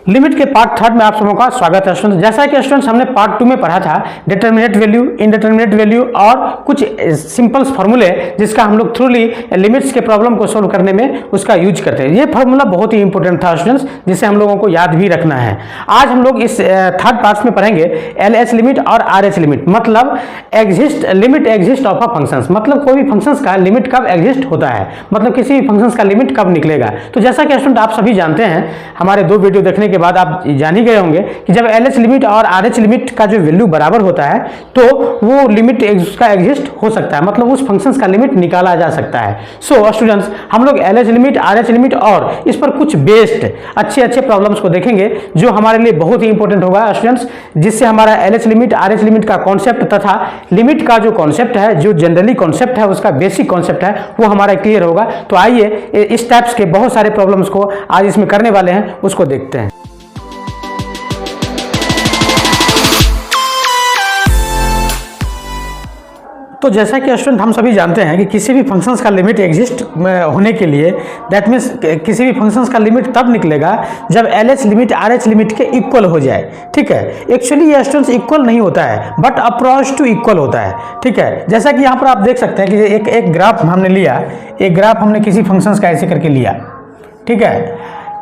Limit के part third में आप सबों का स्वागत है स्टूडेंट्स। जैसा कि स्टूडेंट्स हमने पार्ट टू में पढ़ा था डिटरमिनेट वैल्यू, इनडिटरमिनेट वैल्यू और कुछ सिंपल्स फार्मूले जिसका हम लोग थ्रूली लिमिट्स के प्रॉब्लम को सोल्व करने में उसका यूज करते हैं। ये फार्मूला बहुत ही इंपॉर्टेंट था स्टूडेंट्स, जिसे हम लोगों को याद भी रखना है। आज हम लोग इस थर्ड पार्ट में पढ़ेंगे एलएच लिमिट और आरएच लिमिट, मतलब limit exist of a functions, मतलब कोई भी फंक्शंस का लिमिट कब एग्जिस्ट होता है, मतलब किसी भी फंक्शंस का लिमिट कब निकलेगा। तो जैसा कि स्टूडेंट आप सभी जानते हैं, हमारे दो वीडियो देखने के बाद आप जान ही गए होंगे कि जब एलएच लिमिट और आरएच लिमिट का जो वैल्यू बराबर होता है तो वो लिमिट उसका एग्जिस्ट हो सकता है, मतलब उस फंक्शंस का लिमिट निकाला जा सकता है। सो स्टूडेंट्स, हम लोग एलएच लिमिट, आरएच लिमिट और इस पर कुछ बेस्ड अच्छे प्रॉब्लम्स को देखेंगे जो हमारे लिए बहुत ही इंपॉर्टेंट होगा स्टूडेंट्स, जिससे हमारा एलएच लिमिट, आरएच लिमिट का कॉन्सेप्ट तथा लिमिट का जो कॉन्सेप्ट है, जो जनरली कॉन्सेप्ट है, उसका बेसिक कॉन्सेप्ट है, वो हमारा क्लियर होगा। तो आइए इस टाइप्स के बहुत सारे प्रॉब्लम्स को आज इसमें करने वाले हैं, उसको देखते हैं। तो जैसा कि स्टूडेंट हम सभी जानते हैं कि किसी भी फंक्शंस का लिमिट एग्जिस्ट होने के लिए, दैट मीन्स किसी भी फंक्शंस का लिमिट तब निकलेगा जब एलएच लिमिट आरएच लिमिट के इक्वल हो जाए। ठीक है, एक्चुअली ये स्टूडेंट्स इक्वल नहीं होता है, बट अप्रोच टू इक्वल होता है। ठीक है, जैसा कि यहाँ पर आप देख सकते हैं कि एक ग्राफ हमने लिया, एक ग्राफ हमने किसी फंक्शंस का ऐसे करके लिया। ठीक है,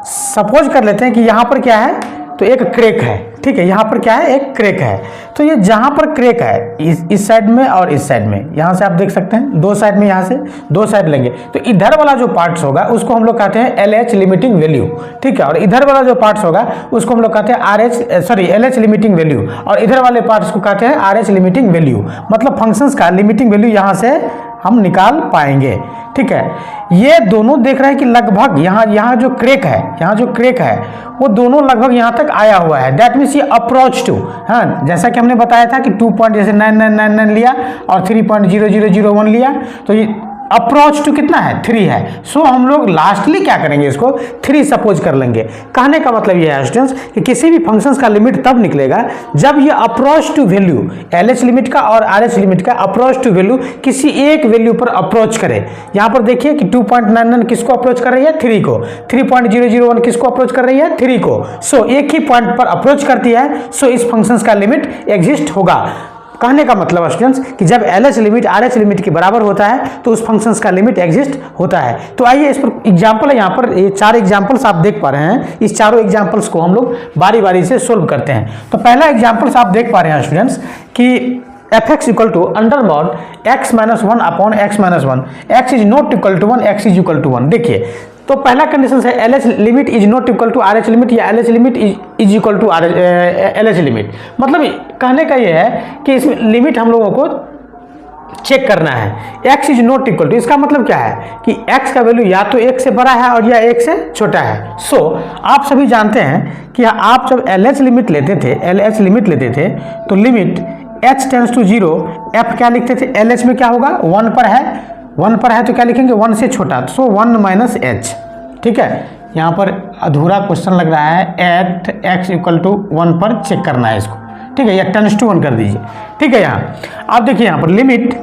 सपोज कर लेते हैं कि यहाँ पर क्या है, तो एक क्रैक है। ठीक है, यहाँ पर क्या है, एक क्रैक है। तो ये जहाँ पर क्रैक है, इस साइड में और इस साइड में, यहाँ से आप देख सकते हैं दो साइड में, यहाँ से दो साइड लेंगे तो इधर वाला जो पार्ट्स होगा उसको हम लोग कहते हैं एलएच लिमिटिंग वैल्यू। ठीक है, और इधर वाला जो पार्ट्स होगा उसको हम लोग कहते हैं एलएच लिमिटिंग वैल्यू, और इधर वाले पार्ट्स को कहते हैं आरएच लिमिटिंग वैल्यू। मतलब फंक्शंस का लिमिटिंग वैल्यू यहाँ से हम निकाल पाएंगे। ठीक है, ये दोनों देख रहे हैं कि लगभग यहाँ जो क्रैक है, यहाँ जो क्रैक है वो दोनों लगभग यहाँ तक आया हुआ है। दैट मीन्स ये अप्रोच टू, हाँ, जैसा कि हमने बताया था कि 2.9999 लिया और 3.0001 लिया, तो ये अप्रोच टू कितना है, 3 है। सो हम लोग लास्टली क्या करेंगे, इसको 3 सपोज कर लेंगे। कहने का मतलब ये है स्टूडेंट्स कि किसी भी फंक्शंस का लिमिट तब निकलेगा जब ये approach to value, LH limit का और आरएच लिमिट का अप्रोच टू वैल्यू किसी एक वैल्यू पर अप्रोच करे। यहाँ पर देखिए कि 2.99 किसको अप्रोच कर रही है, 3 को, 3.001 किसको अप्रोच कर रही है, 3 को। सो एक ही पॉइंट पर अप्रोच करती है, सो इस फंक्शंस का लिमिट एग्जिस्ट होगा। कहने का मतलब स्टूडेंट्स कि जब एलएच लिमिट आरएच लिमिट के बराबर होता है तो उस फंक्शंस का लिमिट एग्जिस्ट होता है। तो आइए इस पर एग्जांपल है, यहाँ पर ये 4 एग्जांपल्स आप देख पा रहे हैं। इस चारों एग्जांपल्स को हम लोग बारी बारी से सोल्व करते हैं। तो पहला एग्जांपल्स आप देख पा रहे हैं स्टूडेंट्स कि fx equal to under mod x minus 1 upon x minus 1, x is not equal to 1, x is equal to 1। देखिए, तो पहला कंडीशन है LH limit is not equal to RH limit या LH limit is equal to LH limit. मतलब कहने का ये है कि इसमें लिमिट हम लोगों को चेक करना है। x is not equal to, इसका मतलब क्या है कि x का वैल्यू या तो 1 से बड़ा है और या 1 से छोटा है। सो आप सभी जानते हैं कि आप जब एलएच लिमिट लेते थे तो limit h tends to 0, f क्या लिखते थे, LH में क्या होगा, 1 पर है तो क्या लिखेंगे, 1 से छोटा, सो 1 माइनस h। ठीक है, यहाँ पर अधूरा क्वेश्चन लग रहा है, एट x इक्वल टू 1 पर चेक करना है इसको। ठीक है, या टेंड्स टू 1 कर दीजिए। ठीक है, यहाँ आप देखिए, यहाँ पर limit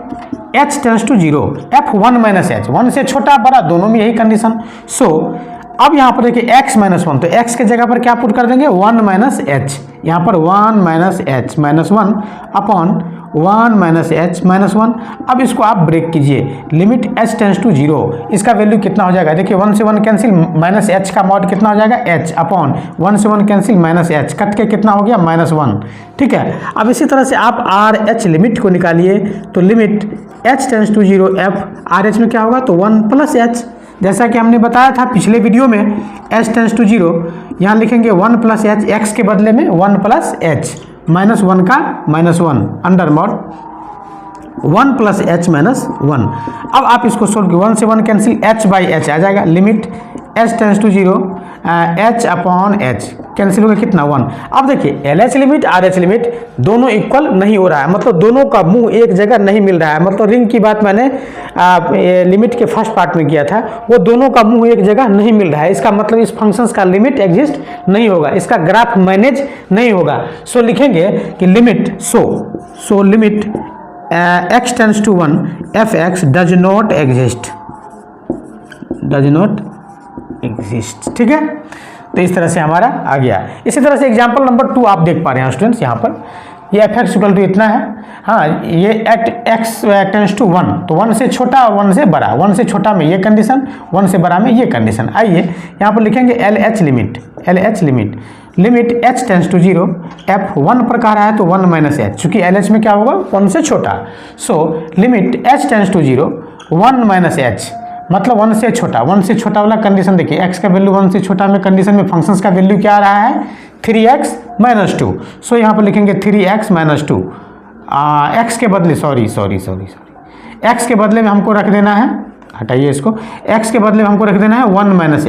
h tends to 0, f 1 minus h, 1 से छोटा बड़ा दोनों में यही कंडीशन। सो अब यहाँ पर देखिए x माइनस 1, तो x के जगह पर क्या पुट कर देंगे, 1 माइनस h। यहाँ पर 1 minus h minus 1 upon 1 minus h minus 1। अब इसको आप ब्रेक कीजिए, लिमिट h टेंड्स टू 0, इसका वैल्यू कितना हो जाएगा, देखिए 1 से 1 कैंसिल, माइनस h का मॉड कितना हो जाएगा, h अपॉन 1 से 1 कैंसिल, माइनस h कट के कितना हो गया, माइनस 1। ठीक है, अब इसी तरह से आप आर एच लिमिट को निकालिए, तो limit h tends to 0, f R H में क्या होगा, तो 1 प्लस h। जैसा कि हमने बताया था पिछले वीडियो में, h टेंड्स टू 0, यहाँ लिखेंगे 1 प्लस h, x के बदले में 1 प्लस h, माइनस 1 का minus 1 under mod 1 plus h minus 1। अब आप इसको सोल्व किए, 1 से 1 कैंसिल, h बाई h आ जाएगा, limit h tends to 0, h upon h cancel हो गया, कितना, 1। अब देखिए एलएच लिमिट आरएच लिमिट दोनों इक्वल नहीं हो रहा है, मतलब दोनों का मुंह एक जगह नहीं मिल रहा है। मतलब रिंग की बात मैंने लिमिट के फर्स्ट पार्ट में किया था, वो दोनों का मुंह एक जगह नहीं मिल रहा है। इसका मतलब इस फंक्शंस का लिमिट एग्जिस्ट नहीं होगा, इसका ग्राफ मैनेज नहीं होगा। सो लिखेंगे कि limit, so limit x tends to 1, fx does not exist. ठीक है, तो इस तरह से हमारा आ गया। इसी तरह से एग्जाम्पल नंबर 2 आप देख पा रहे हैं स्टूडेंट्स, यहाँ पर ये एफ एक्स इक्वल टू इतना है, हाँ ये एट एक्स टेंस टू 1, तो 1 से छोटा और 1 से बड़ा, 1 से छोटा में ये कंडीशन, 1 से बड़ा में ये कंडीशन। आइए यहाँ पर लिखेंगे L H limit limit H tends to 0, F 1 पर कह रहा है तो 1 माइनस एच, चूंकि एल एच में क्या होगा 1 से छोटा, so limit H tends to 0 1 minus H, मतलब 1 से छोटा, 1 से छोटा वाला कंडीशन देखिए, x का वैल्यू 1 से छोटा में कंडीशन में फंक्शंस का वैल्यू क्या आ रहा है 3x माइनस 2, सो यहाँ पर लिखेंगे 3x माइनस 2, x के बदले x के बदले में हमको रख देना है, हटाइए इसको, x के बदले में हमको रख देना है 1 माइनस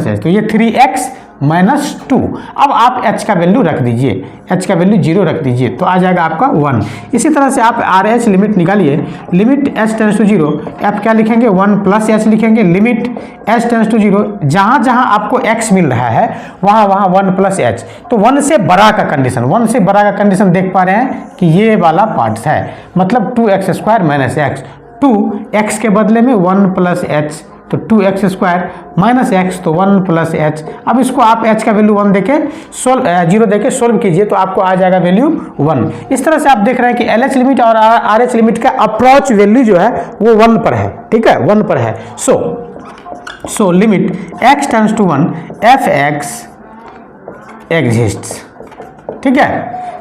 एच, तो ये 3x माइनस 2। अब आप h का वैल्यू रख दीजिए, h का वैल्यू 0 रख दीजिए तो आ जाएगा आपका 1। इसी तरह से आप आर एच लिमिट निकालिए, limit h tends to 0, f क्या लिखेंगे 1 प्लस एच लिखेंगे, लिमिट h टेंस टू 0, जहाँ जहाँ आपको x मिल रहा है वहाँ वहाँ 1 प्लस एच, तो 1 से बड़ा का कंडीशन, 1 से बड़ा का कंडीशन देख पा रहे हैं कि ये वाला पार्ट है, मतलब 2x² माइनस एक्स, 2x के बदले में 1 प्लस एच, तो 2x² माइनस एक्स, तो 1 प्लस एच। अब इसको आप h का वैल्यू 1 देके 0 देके सोल्व कीजिए तो आपको आ जाएगा वैल्यू 1। इस तरह से आप देख रहे हैं कि LH लिमिट और RH लिमिट का अप्रोच वैल्यू जो है वो 1 पर है, ठीक है 1 पर है। So limit x tends to 1 F X exists, ठीक है,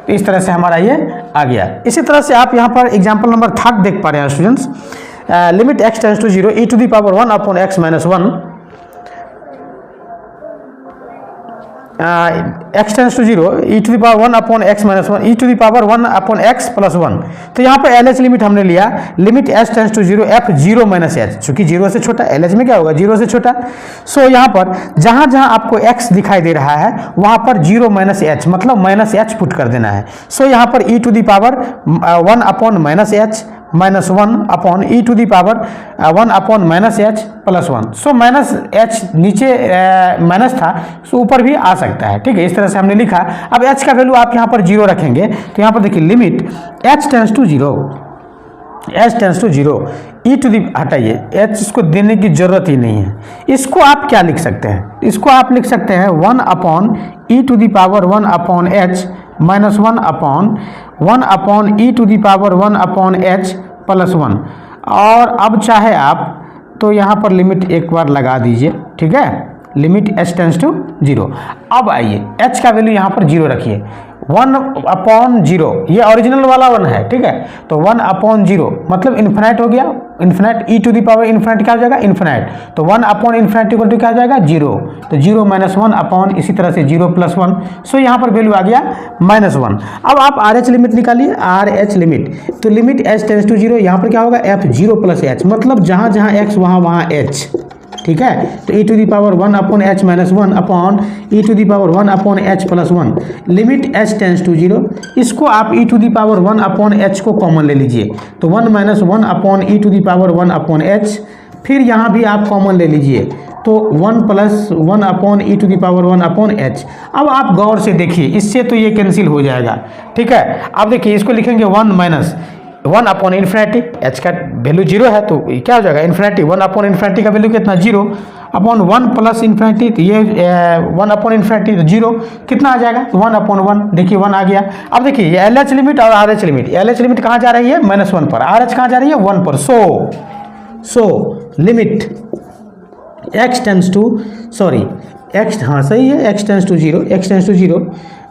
तो इस तरह से हमारा ये आ गया। इसी तरह से आप यहाँ पर एग्जाम्पल नंबर 3 देख पा रहे हैं students, limit x tends to 0 e to the power 1 upon x minus 1, x tends to 0 e to the power 1 upon x minus 1 e to the power 1 upon x plus 1। तो यहाँ पर LH limit हमने लिया, limit h tends to 0 f 0 minus H, चूंकि 0 से छोटा, LH में क्या होगा 0 से छोटा, सो यहाँ पर जहाँ जहाँ आपको x दिखाई दे रहा है वहाँ पर 0 माइनस एच, मतलब माइनस एच पुट कर देना है। सो यहाँ पर e to the power 1 upon minus H minus 1 upon E to the power 1 upon minus H plus 1, so minus H नीचे माइनस था सो ऊपर भी आ सकता है, ठीक है, इस तरह से हमने लिखा। अब h का वैल्यू आप यहाँ पर 0 रखेंगे तो यहाँ पर देखिए limit h tends to 0 E to the, हटाइए h, इसको देने की जरूरत ही नहीं है। इसको आप क्या लिख सकते हैं, इसको आप लिख सकते हैं 1 upon E to the power 1 upon H minus 1 upon E to the power 1 upon H plus 1, और अब चाहे आप तो यहाँ पर लिमिट एक बार लगा दीजिए, ठीक है, लिमिट h टेंस टू 0। अब आइए h का वैल्यू यहाँ पर 0 रखिए, 1 अपॉन 0, ये ओरिजिनल वाला 1 है, ठीक है, तो 1 अपॉन 0 मतलब इन्फिनाइट हो गया, infinite E to the power infinite क्या हो जाएगा इन्फिनाइट, तो 1 अपॉन इन्फिनाइट इक्वल टू क्या हो जाएगा 0, तो 0 माइनस 1 अपॉन इसी तरह से 0 प्लस 1, सो यहाँ पर वैल्यू आ गया माइनस 1। अब आप RH लिमिट निकालिए, RH लिमिट, तो लिमिट h टेंस टू 0, यहाँ पर क्या होगा f 0 प्लस एच, मतलब जहाँ जहाँ x वहाँ वहाँ h, ठीक है, तो e to the power 1 upon H minus 1 upon E to the power 1 upon H plus 1, limit h tends to 0, इसको आप e to the power 1 upon h को कॉमन ले लीजिए, तो 1 minus 1 upon E to the power 1 upon h, फिर यहाँ भी आप कॉमन ले लीजिए तो 1 plus 1 upon E to the power 1 upon H. अब आप गौर से देखिए, इससे तो ये कैंसिल हो जाएगा, ठीक है। अब देखिए इसको लिखेंगे 1 माइनस 1 अपॉन इन्फिनिटी, h का वैल्यू 0 है तो क्या हो जाएगा इन्फिनिटी, 1 अपॉन इन्फिनिटी का वैल्यू कितना 0 अपॉन 1 प्लस इन्फिनिटी, तो ये 1 अपॉन इन्फिनिटी तो 0 कितना आ जाएगा 1 अपॉन 1, देखिए 1 आ गया। अब देखिए ये LH लिमिट और RH लिमिट, LH लिमिट कहाँ जा रही है -1 पर, RH कहाँ जा रही है 1 पर, so limit x tends to x, हाँ सही है, x tends to 0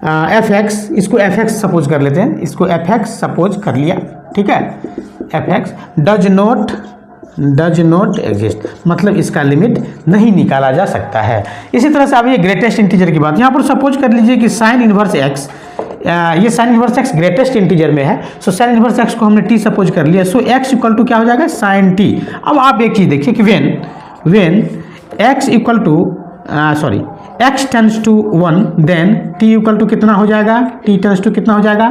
f x, इसको एफ एक्स सपोज कर लेते हैं, इसको एफ एक्स सपोज कर लिया, ठीक है, F x does not exist, मतलब इसका लिमिट नहीं निकाला जा सकता है। इसी तरह से अब ये ग्रेटेस्ट इंटीजर की बात, यहाँ पर सपोज कर लीजिए कि साइन इनवर्स एक्स, ये sine inverse x greatest integer में है, सो साइन इनवर्स एक्स को हमने टी सपोज कर लिया, सो एक्स इक्वल टू क्या हो जाएगा साइन टी। अब आप एक चीज़ देखिए कि when x equal to x tends to 1 then t equal to कितना हो जाएगा, t टेंस टू कितना हो जाएगा,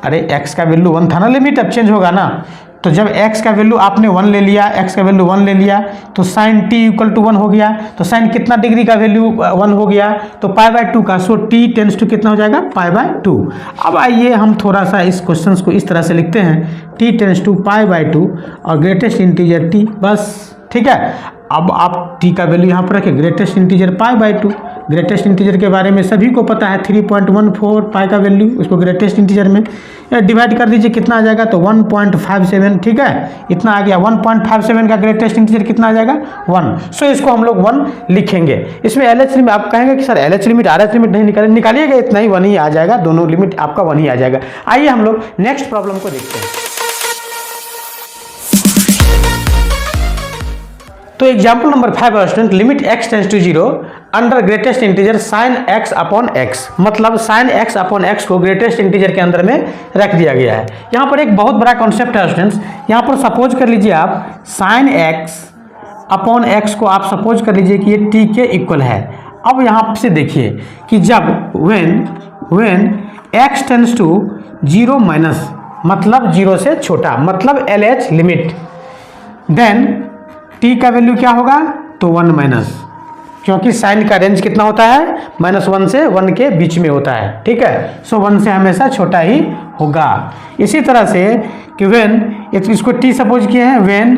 अरे x का वैल्यू 1 था ना, लिमिट अब चेंज होगा ना, तो जब x का वैल्यू आपने 1 ले लिया, x का वैल्यू 1 ले लिया तो साइन t इक्वल टू 1 हो गया, तो साइन कितना डिग्री का वैल्यू 1 हो गया, तो π/2 का, सो t टेंस टू कितना हो जाएगा π/2। अब आइए हम थोड़ा सा इस क्वेश्चन को इस तरह से लिखते हैं, t टेंस टू π/2 और ग्रेटेस्ट इंटीजर t, बस ठीक है। अब आप टी का वैल्यू यहाँ पर रखें, ग्रेटेस्ट इंटीजर π/2। ग्रेटेस्ट इंटीजर के बारे में सभी को पता है, 3.14 पाई का वैल्यू, उसको ग्रेटेस्ट इंटीजर में डिवाइड कर दीजिए, कितना आ जाएगा, तो 1.57। ठीक है, इतना आ गया। 1.57 का ग्रेटेस्ट इंटीजर कितना आ जाएगा, 1। सो इसको हम लोग 1 लिखेंगे। इसमें LH लिमिट, आप कहेंगे कि sir LH limit RH limit नहीं निकालिएगा, इतना ही 1 ही आ जाएगा, दोनों लिमिट आपका 1 ही आ जाएगा। आइए हम लोग नेक्स्ट प्रॉब्लम को देखते हैं। तो example number 5 student, limit x tends to 0 under greatest integer sine x upon x, मतलब साइन x अपॉन x को ग्रेटेस्ट इंटीजर के अंदर में रख दिया गया है। यहाँ पर एक बहुत बड़ा कॉन्सेप्ट है स्टूडेंट्स। यहाँ पर सपोज कर लीजिए आप साइन x अपॉन x को आप सपोज कर लीजिए कि ये t के इक्वल है। अब यहाँ से देखिए कि जब when x tends to 0 minus, मतलब 0 से छोटा, मतलब LH लिमिट, देन t का वैल्यू क्या होगा, तो 1 माइनस, क्योंकि साइन का रेंज कितना होता है, -1 से 1 के बीच में होता है। ठीक है, सो 1 से हमेशा छोटा ही होगा। इसी तरह से कि व्हेन, इसको t सपोज किए हैं, when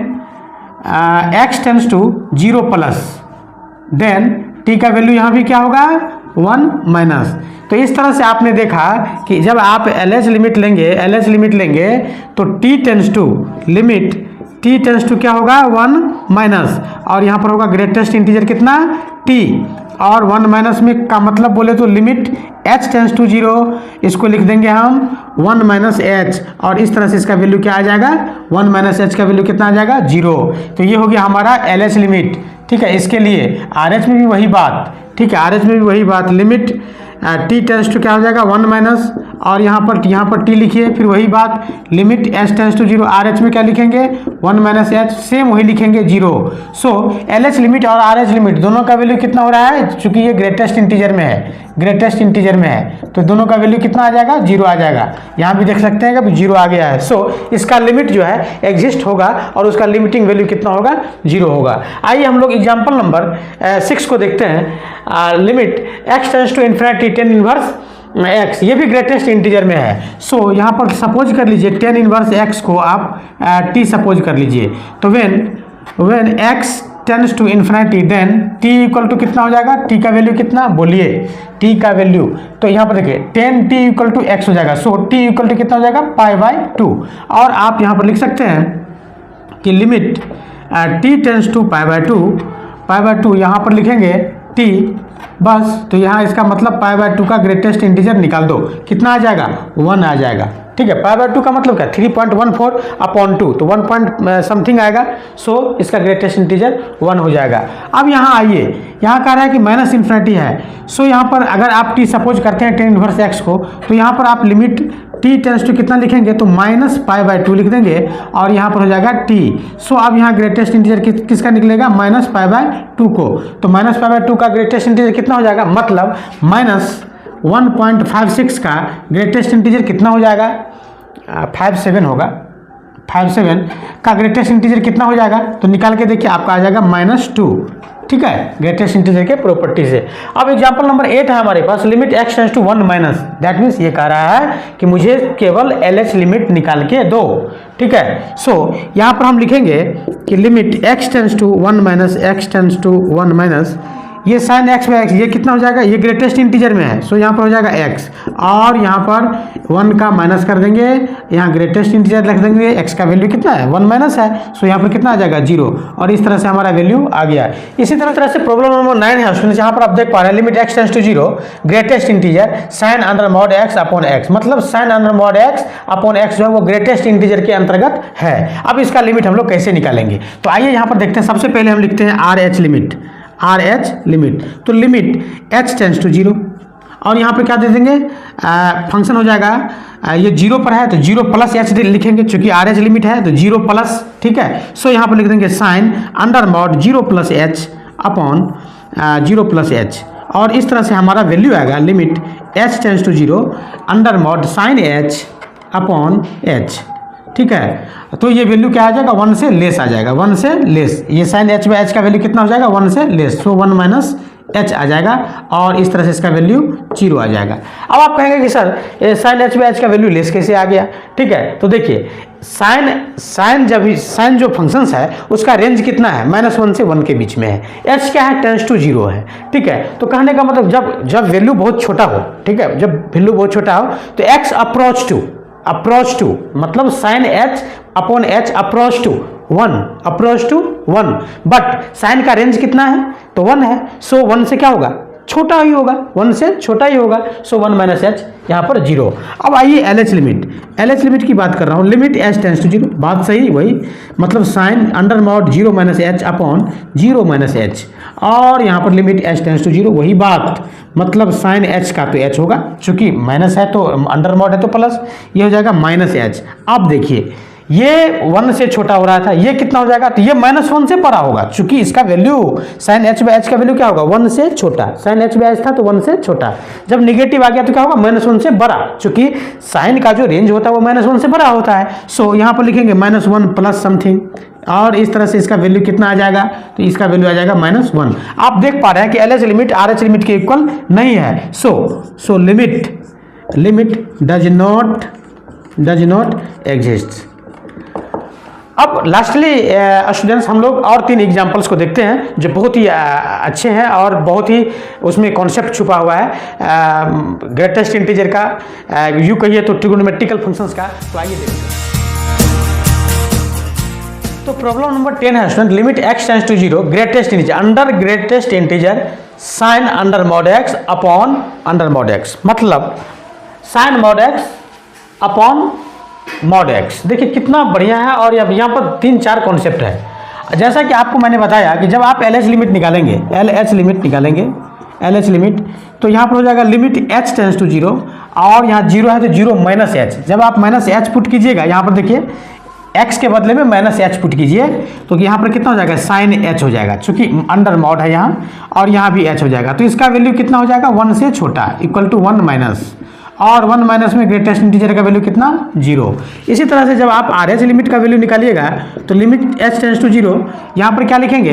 x tends to 0 plus, then t का वैल्यू यहाँ भी क्या होगा, 1 माइनस। तो इस तरह से आपने देखा कि जब आप LH लिमिट लेंगे तो t tends to limit t tends to क्या होगा, 1 माइनस, और यहाँ पर होगा ग्रेटेस्ट इंटीजर कितना, t, और 1 माइनस में का मतलब बोले तो लिमिट h टेंस टू 0, इसको लिख देंगे हम 1 माइनस h, और इस तरह से इसका वैल्यू क्या आ जाएगा, 1 माइनस h का वैल्यू कितना आ जाएगा, 0। तो ये हो गया हमारा LH लिमिट। ठीक है, इसके लिए RH में भी वही बात, ठीक है, RH में भी वही बात, लिमिट t टेंस टू क्या हो जाएगा, 1 माइनस, और यहाँ पर t लिखिए, फिर वही बात, limit h tends to 0, RH में क्या लिखेंगे, 1 माइनस h, सेम वही लिखेंगे, 0। सो LH लिमिट और RH लिमिट दोनों का वैल्यू कितना हो रहा है, चूंकि ये ग्रेटेस्ट इंटीजर में है, तो दोनों का वैल्यू कितना आ जाएगा, 0 आ जाएगा। यहाँ भी देख सकते हैं कि 0 आ गया है। सो इसका लिमिट जो है एग्जिस्ट होगा, और उसका लिमिटिंग वैल्यू कितना होगा, 0 होगा। आइए हम लोग एग्जाम्पल नंबर 6 को देखते हैं। Limit x tends to infinity 10 inverse x, ये भी ग्रेटेस्ट इंटीजर में है। सो यहाँ पर सपोज कर लीजिए 10 इनवर्स x को आप t सपोज कर लीजिए, तो when x tends to infinity, then t equal to कितना हो जाएगा, t का वैल्यू कितना, बोलिए t का वैल्यू, तो यहाँ पर देखिए 10t इक्वल टू x हो जाएगा। सो t इक्वल टू कितना हो जाएगा, π/2, और आप यहाँ पर लिख सकते हैं कि लिमिट t टेंस टू π/2 यहाँ पर लिखेंगे t, बस। तो यहाँ इसका मतलब π/2 का ग्रेटेस्ट इंटीजर निकाल दो, कितना आ जाएगा, 1 आ जाएगा। ठीक है, π/2 का मतलब क्या, 3.14 अपॉन 2, तो 1 पॉइंट समथिंग आएगा। सो इसका ग्रेटेस्ट इंटीजर 1 हो जाएगा। अब यहाँ आइए, यहाँ कह रहा है कि माइनस इन्फिनिटी है। सो यहाँ पर अगर आप t सपोज करते हैं 10 इनवर्स x को, तो यहाँ पर आप लिमिट t टेंस टू कितना लिखेंगे, तो -π/2 लिख देंगे, और यहाँ पर हो जाएगा t। सो अब यहाँ ग्रेटेस्ट इंटीजर किसका निकलेगा, -π/2 को, तो -π/2 का ग्रेटेस्ट इंटीजर कितना हो जाएगा, मतलब -1.56 का ग्रेटेस्ट इंटीजर कितना हो जाएगा, 57 होगा। 57 का ग्रेटेस्ट इंटीजर कितना हो जाएगा, तो निकाल के देखिए आपका आ जाएगा -2। ठीक है, ग्रेटेस्ट इंटीजर के प्रॉपर्टी से। अब एग्जांपल नंबर 8 है हमारे पास, limit x tends to 1 minus, that means ये कह रहा है कि मुझे केवल LH लिमिट निकाल के दो। ठीक है, सो यहाँ पर हम लिखेंगे कि limit x tends to 1 minus, ये साइन x/x ये कितना हो जाएगा, ये ग्रेटेस्ट इंटीजर में है। सो यहाँ पर हो जाएगा x, और यहाँ पर 1 का माइनस कर देंगे, यहाँ ग्रेटेस्ट इंटीजर लिख देंगे, x का वैल्यू कितना है, 1 माइनस है। सो यहाँ पर कितना आ जाएगा, 0, और इस तरह से हमारा वैल्यू आ गया। इसी तरह से प्रॉब्लम नंबर 9 है स्टूडेंट्स, यहाँ पर आप देख पा रहे हैं limit x tends to 0 greatest integer sine under mod x upon x, मतलब sine under mod x upon x जो है वो ग्रेटेस्ट इंटीजर के अंतर्गत है। अब इसका लिमिट हम लोग कैसे निकालेंगे, तो आइए यहाँ पर देखते हैं। सबसे पहले हम लिखते हैं RH लिमिट, तो लिमिट h टेंस टू 0, और यहाँ पे क्या दे देंगे, फंक्शन हो जाएगा, ये 0 पर है तो 0 प्लस h लिखेंगे, चूंकि RH लिमिट है तो 0 प्लस। ठीक है, सो यहाँ पर लिख देंगे sine under mod 0 plus h upon 0 plus h, और इस तरह से हमारा वैल्यू आएगा limit h tends to 0 under mod sine h upon h। ठीक है, तो ये वैल्यू क्या आ जाएगा, 1 से लेस आ जाएगा, 1 से लेस। ये साइन h/h का वैल्यू कितना हो जाएगा, 1 से लेस। सो 1 माइनस एच आ जाएगा और इस तरह से इसका वैल्यू 0 आ जाएगा। अब आप कहेंगे कि sir sine h by h का वैल्यू लेस कैसे आ गया? ठीक है, तो देखिए साइन जो फंक्शंस है उसका रेंज कितना है? -1 से 1 के बीच में है। एच क्या है? टेंस टू 0 है। ठीक है, तो कहने का मतलब जब वैल्यू बहुत छोटा हो, ठीक है, जब वैल्यू बहुत छोटा हो तो एक्स अप्रोच टू मतलब sine h upon h approach to 1 but sine का रेंज कितना है? तो 1 है। सो 1 से क्या होगा? छोटा ही होगा, 1 से छोटा ही होगा। सो 1 माइनस एच यहाँ पर 0। अब आइए एलएच लिमिट की बात कर रहा हूँ। लिमिट एच टेंस टू 0, बात सही वही, मतलब sine under mod 0 minus h upon 0 minus h, और यहाँ पर लिमिट एच टेंस टू 0, वही बात, मतलब साइन एच का तो एच होगा, चूंकि माइनस है तो अंडर मॉड है तो प्लस, ये हो जाएगा माइनस एच। अब देखिए ये 1 से छोटा हो रहा था, ये कितना हो जाएगा? तो ये -1 से बड़ा होगा, चूंकि इसका value sine h by h का वैल्यू क्या होगा? 1 से छोटा। साइन एच बाई एच था तो 1 से छोटा, जब निगेटिव आ गया तो क्या होगा? -1 से बड़ा, चूंकि साइन का जो रेंज होता है वो -1 से बड़ा होता है। सो यहाँ पर लिखेंगे -1 प्लस समथिंग, और इस तरह से इसका वैल्यू कितना आ जाएगा? तो इसका वैल्यू आ जाएगा -1। आप देख पा रहे हैं कि L H limit are H limit के इक्वल नहीं है। So limit does not exist. अब लास्टली स्टूडेंट्स हम लोग और 3 एग्जांपल्स को देखते हैं जो बहुत ही अच्छे हैं और बहुत ही उसमें कॉन्सेप्ट छुपा हुआ है ग्रेटेस्ट इंटीजर का, यूँ कहिए तो ट्रिगोनोमेट्रिकल फंक्शंस का। तो आइए देखते हैं। तो प्रॉब्लम नंबर 10 है student, limit x tends to 0 greatest integer under greatest integer sine under mod x upon under mod x, मतलब sine mod x upon mod x। देखिए कितना बढ़िया है, और अब यहाँ पर 3-4 कॉन्सेप्ट है। जैसा कि आपको मैंने बताया कि जब आप LH लिमिट निकालेंगे, तो यहाँ पर हो जाएगा लिमिट h टेंस टू 0, और यहाँ 0 है तो 0 माइनस एच। जब आप माइनस एच पुट कीजिएगा, यहाँ पर देखिए x के बदले में माइनस एच पुट कीजिए, तो यहाँ पर कितना हो जाएगा? साइन एच हो जाएगा, चूंकि अंडर मॉड है यहाँ, और यहाँ भी h हो जाएगा, तो इसका वैल्यू कितना हो जाएगा? 1 से छोटा, इक्वल टू 1 माइनस, और 1 माइनस में ग्रेटेस्ट इंटीजर का वैल्यू कितना? 0। इसी तरह से जब आप आर एच लिमिट का वैल्यू निकालिएगा तो लिमिट एच टेंस टू 0, यहाँ पर क्या लिखेंगे?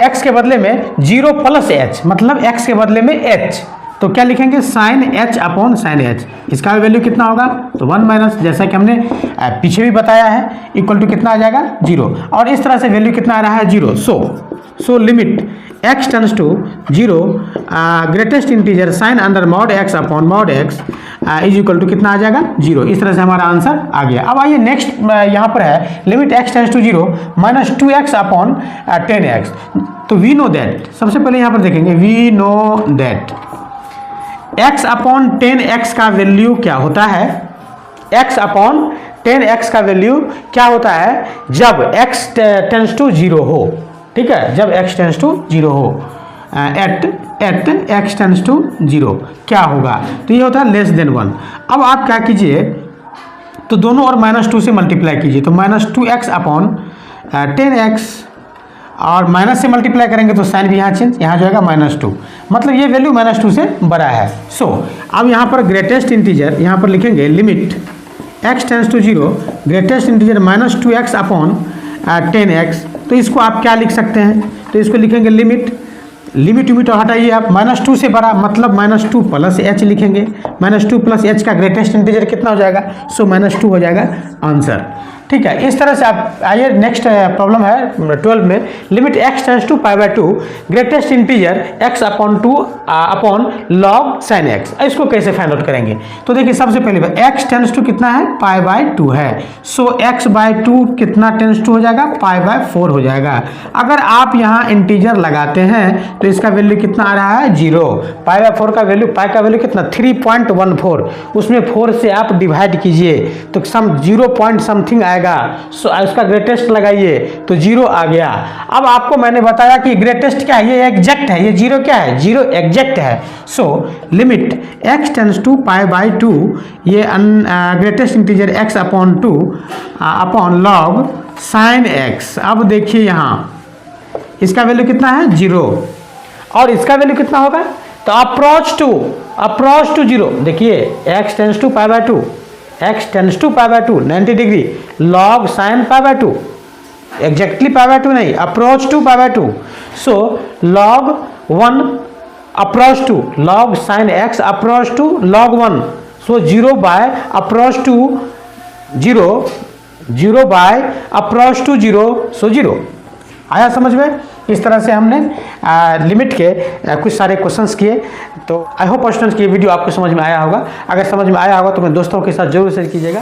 एक्स के बदले में 0 प्लस एच, मतलब एक्स के बदले में एच, तो क्या लिखेंगे? Sine h upon sine h. इसका वैल्यू कितना होगा? तो 1 माइनस, जैसा कि हमने पीछे भी बताया है, इक्वल टू कितना आ जाएगा? 0। और इस तरह से वैल्यू कितना आ रहा है? 0। So limit x tends to 0 greatest integer sine under mod x upon mod x is equal to कितना आ जाएगा? 0। इस तरह से हमारा आंसर आ गया। अब आइए नेक्स्ट यहाँ पर है limit x tends to 0 -2x upon 10x। तो वी नो दैट, सबसे पहले यहाँ पर देखेंगे, we know that x upon 10x का वैल्यू क्या होता है? x अपॉन 10x का वैल्यू क्या होता है जब x टेंस टू 0 हो? ठीक है, जब x टेंस टू 0 हो, एट x टेंस टू 0 क्या होगा? तो ये होता है लेस देन 1। अब आप क्या कीजिए, तो दोनों और -2 से मल्टीप्लाई कीजिए, तो -2x अपॉन 10x, और माइनस से मल्टीप्लाई करेंगे तो साइन भी यहाँ चेंज, यहाँ जो है -2, मतलब ये वैल्यू -2 से बड़ा है। सो अब यहाँ पर ग्रेटेस्ट इंटीजर, यहाँ पर लिखेंगे limit x tends to 0 greatest integer -2x upon 10x। तो इसको आप क्या लिख सकते हैं? तो इसको लिखेंगे लिमिट हटाइए आप, -2 से बड़ा, मतलब -2 प्लस एच लिखेंगे, -2 प्लस एच का ग्रेटेस्ट इंटीजर कितना हो जाएगा? सो -2 हो जाएगा आंसर। ठीक है, इस तरह से आप आइए नेक्स्ट प्रॉब्लम है 12 में, limit x tends to π/2 greatest integer x upon 2 upon log sine x। इसको कैसे फाइंड आउट करेंगे? तो देखिए सबसे पहले x टेंस टू कितना है? π/2 है। सो x/2 कितना टेंस टू हो जाएगा? π/4 हो जाएगा। अगर आप यहाँ इंटीजर लगाते हैं तो इसका वैल्यू कितना आ रहा है? 0। π/4 का वैल्यू, पाई का वैल्यू कितना? 3.14, उसमें 4 से आप डिवाइड कीजिए तो सम 0 पॉइंट समथिंग आएगा। सो उसका ग्रेटेस्ट लगाइए तो 0 आ गया। अब आपको मैंने बताया कि ग्रेटेस्ट क्या है? ये एग्जैक्ट है, ये 0 क्या है? 0 एग्जैक्ट है। So limit x tends to π/2, ये greatest integer x upon 2 upon log sine x। अब देखिए यहाँ इसका वैल्यू कितना है? 0, और इसका वैल्यू कितना होगा? तो अप्रोच टू 0। देखिए x tends to π/2, x tends to π/2 90 degree, log sine π/2 exactly pi by 2 नहीं, approach to pi by 2। So log 1 approach to, log sin x approach to log 1। So 0 by approach to 0, 0 by approach to 0, so 0। आया समझ में? इस तरह से हमने limit के कुछ सारे क्वेश्चंस किए। तो आई होप स्टूडेंट्स की वीडियो आपको समझ में आया होगा। अगर समझ में आया होगा तो मेरे दोस्तों के साथ जरूर शेयर कीजिएगा।